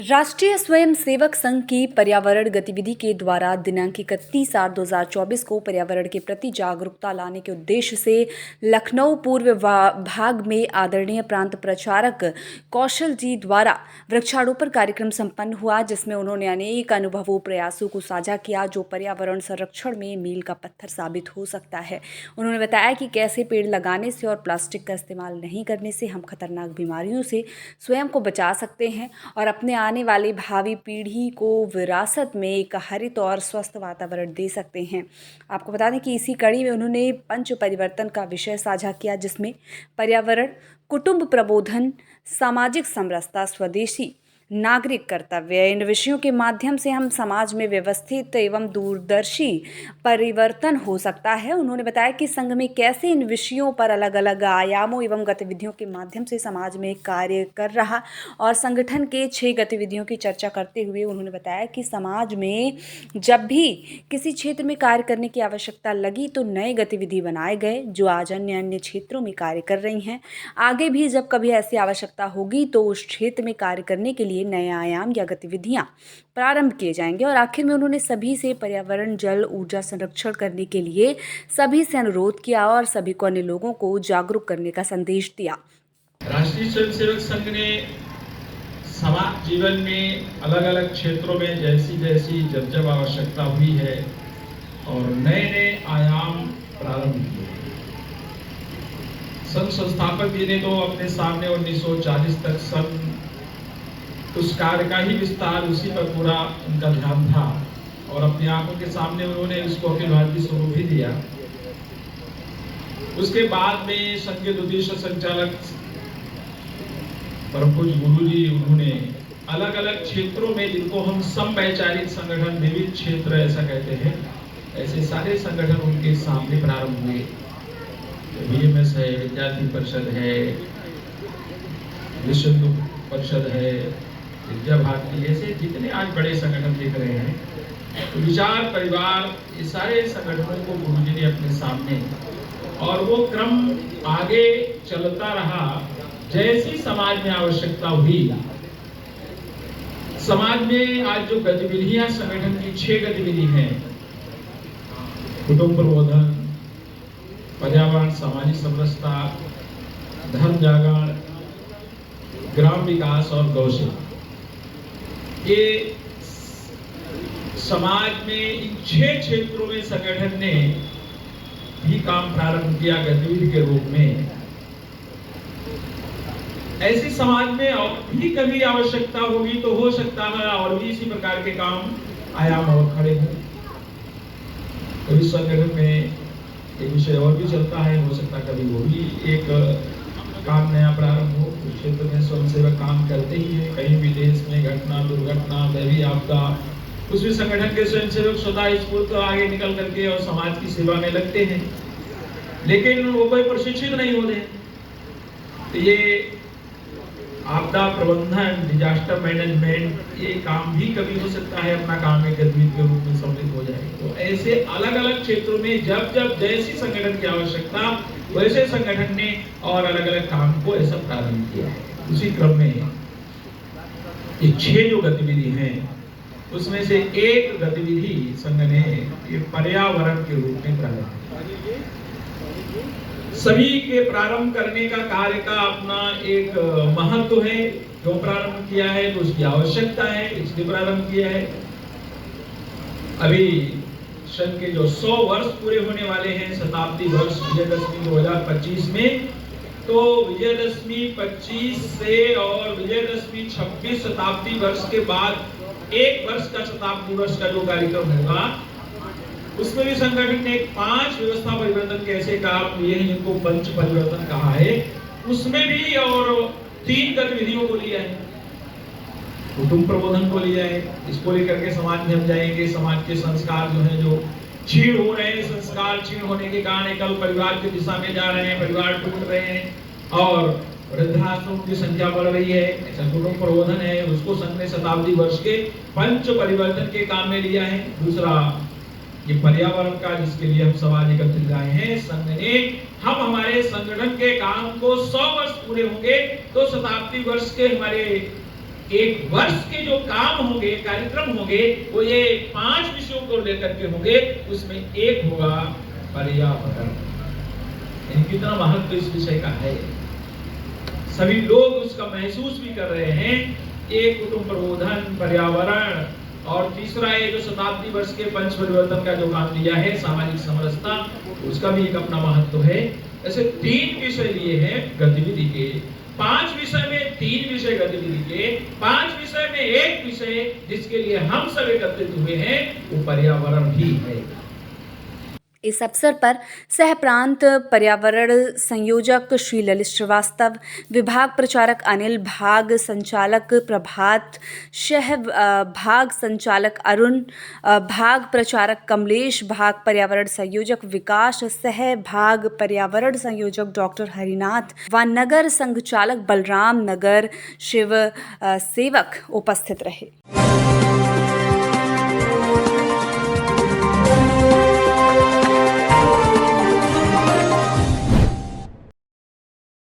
राष्ट्रीय स्वयंसेवक संघ की पर्यावरण गतिविधि के द्वारा दिनांक 31/8/2024 को पर्यावरण के प्रति जागरूकता लाने के उद्देश्य से लखनऊ पूर्व भाग में आदरणीय प्रांत प्रचारक कौशल जी द्वारा वृक्षारोपण कार्यक्रम संपन्न हुआ, जिसमें उन्होंने अनेक अनुभवों प्रयासों को साझा किया जो पर्यावरण संरक्षण में मील का पत्थर साबित हो सकता है। उन्होंने बताया कि कैसे पेड़ लगाने से और प्लास्टिक का इस्तेमाल नहीं करने से हम खतरनाक बीमारियों से स्वयं को बचा सकते हैं और अपने आने वाली भावी पीढ़ी को विरासत में एक हरित और स्वस्थ वातावरण दे सकते हैं। आपको बता दें कि इसी कड़ी में उन्होंने पंच परिवर्तन का विषय साझा किया, जिसमें पर्यावरण, कुटुंब प्रबोधन, सामाजिक समरसता, स्वदेशी नागरिक कर्तव्य, इन विषयों के माध्यम से हम समाज में व्यवस्थित एवं दूरदर्शी परिवर्तन हो सकता है। उन्होंने बताया कि संघ में कैसे इन विषयों पर अलग अलग आयामों एवं गतिविधियों के माध्यम से समाज में कार्य कर रहा और संगठन के 6 गतिविधियों की चर्चा करते हुए उन्होंने बताया कि समाज में जब भी किसी क्षेत्र में कार्य करने की आवश्यकता लगी तो नए गतिविधि बनाए गए जो आज अन्य अन्य क्षेत्रों में कार्य कर रही हैं। आगे भी जब कभी ऐसी आवश्यकता होगी तो उस क्षेत्र में कार्य करने के लिए नए आयाम या गतिविधियां प्रारंभ किए जाएंगे। और आखिर में उन्होंने सभी से पर्यावरण, जल, ऊर्जा संरक्षण करने के लिए सभी से अनुरोध किया और सभी को अन्य लोगों को जागरूक करने का संदेश दिया। राष्ट्रीय स्वयंसेवक संघ ने समाज जीवन में अलग अलग क्षेत्रों में जैसी जैसी जब आवश्यकता हुई है और नए नए आयाम प्रारंभ किए। संघ संस्थापक जी ने तो अपने सामने 1940 तक संघ उस कार्य का ही विस्तार, उसी पर पूरा उनका ध्यान था और अपनी आंखों के सामने उन्होंने इसको अखिल भारतीय स्वरूप भी दिया। उसके बाद में संघ के द्वितीय संचालक परम पूज्य गुरु जी, उन्होंने अलग अलग क्षेत्रों में, जिनको हम समवैचारिक संगठन, विविध क्षेत्र ऐसा कहते हैं, ऐसे सारे संगठन उनके सामने प्रारंभ हुए। बीएमएस है, विद्यार्थी परिषद है, विश्व हिंदू परिषद है, विद्या भारती, ऐसे जितने आज बड़े संगठन दिख रहे हैं, तो विचार परिवार, ये सारे संगठनों को गुरु जी ने अपने सामने, और वो क्रम आगे चलता रहा। जैसी समाज में आवश्यकता हुई, समाज में आज जो गतिविधियां संगठन की 6 गतिविधि हैं, कुटुंब प्रबोधन, पर्यावरण, सामाजिक समरसता, धर्म जागरण, ग्राम विकास और गौ सेवा, ये समाज में इन 6 क्षेत्रों में संगठन ने भी काम प्रारंभ किया गतिविधि के रूप में। ऐसे समाज में और भी कभी आवश्यकता होगी तो हो सकता है और भी इसी प्रकार के काम आयाम और खड़े हों। तो इस संगठन में एक विषय और भी चलता है, हो सकता कभी वो भी एक काम नया प्रारंभ हो। उस क्षेत्र में स्वयंसेवक काम करते ही है, कहीं भी देश में घटना, दुर्घटना, दैवीय आपदा, उसमें संगठन के स्वयंसेवक स्वतः स्फूर्त आगे निकल करके और समाज की सेवा में लगते हैं, लेकिन वो कोई प्रशिक्षित नहीं होते। तो ये आपदा प्रबंधन, डिजास्टर मैनेजमेंट, ये काम भी कभी हो सकता है अपना काम एक गतिविधि के रूप में सम्मिलित हो जाए। तो ऐसे अलग अलग क्षेत्रों में जब जब जैसी संगठन की आवश्यकता, वैसे संगठन ने और अलग अलग काम को ऐसा प्रारंभ किया है। उसी क्रम में ये 6 जो गतिविधि हैं, उसमें से एक गतिविधि संघ ने ये पर्यावरण के रूप में प्रारंभ किया। सभी के प्रारंभ करने का कार्य का अपना एक महत्व है। जो प्रारंभ किया है तो उसकी आवश्यकता है, इसलिए प्रारंभ किया है। अभी संघ के जो 100 वर्ष पूरे होने वाले हैं, शताब्दी वर्ष विजयदशमी 2025 में, तो विजयदशमी 25 से और विजयदशमी 26 शताब्दी वर्ष के बाद 1 वर्ष का शताब्दी वर्ष का जो कार्यक्रम होगा, उसमें भी संगठन ने 5 व्यवस्था परिवर्तन कैसे कहा, ये जिनको पंच परिवर्तन कहा है, उसमें भी और 3 गतिविधियों को लिया है। कुटुंब प्रबोधन को लिया है, इसको लेकर के समाज में हम जाएंगे। समाज के संस्कार जो है, जो क्षीण हो रहे हैं, संस्कार क्षीण होने के कारण एकल परिवार की दिशा में जा रहे हैं, परिवार टूट रहे हैं और वृद्धाश्रम की संख्या बढ़ रही है, ऐसा कुटुंब प्रबोधन है, उसको संघ ने शताब्दी वर्ष के पंच परिवर्तन के काम में लिया है। दूसरा ये पर्यावरण का, जिसके लिए हम समाज एकत्रित आए हैं, संघ ने हम हमारे संगठन के काम को 100 वर्ष पूरे होंगे तो शताब्दी वर्ष के हमारे एक वर्ष के जो काम होंगे, कार्यक्रम होंगे, वो ये 5 विषयों को लेकर के होंगे। उसमें एक होगा पर्यावरण। कितना महत्व इस विषय का है, सभी लोग उसका महसूस भी कर रहे हैं। एक कुटुंब प्रबोधन, पर्यावरण, और तीसरा ये जो शताब्दी वर्ष के पंच परिवर्तन का जो काम लिया है, सामाजिक समरसता, उसका भी एक अपना महत्व है। ऐसे 3 विषय लिए हैं गतिविधि के। 5 विषय में 3 विषय गतिविधि के, 5 विषय में 1 विषय जिसके लिए हम सब एकत्रित हुए हैं, वो पर्यावरण भी है। इस अवसर पर सह प्रांत पर्यावरण संयोजक श्री ललित श्रीवास्तव, विभाग प्रचारक अनिल, भाग संचालक प्रभात, भाग संचालक अरुण, भाग प्रचारक कमलेश, भाग पर्यावरण संयोजक विकास, सह भाग पर्यावरण संयोजक डॉक्टर हरिनाथ व नगर संघ चालक बलराम, नगर शिव सेवक उपस्थित रहे।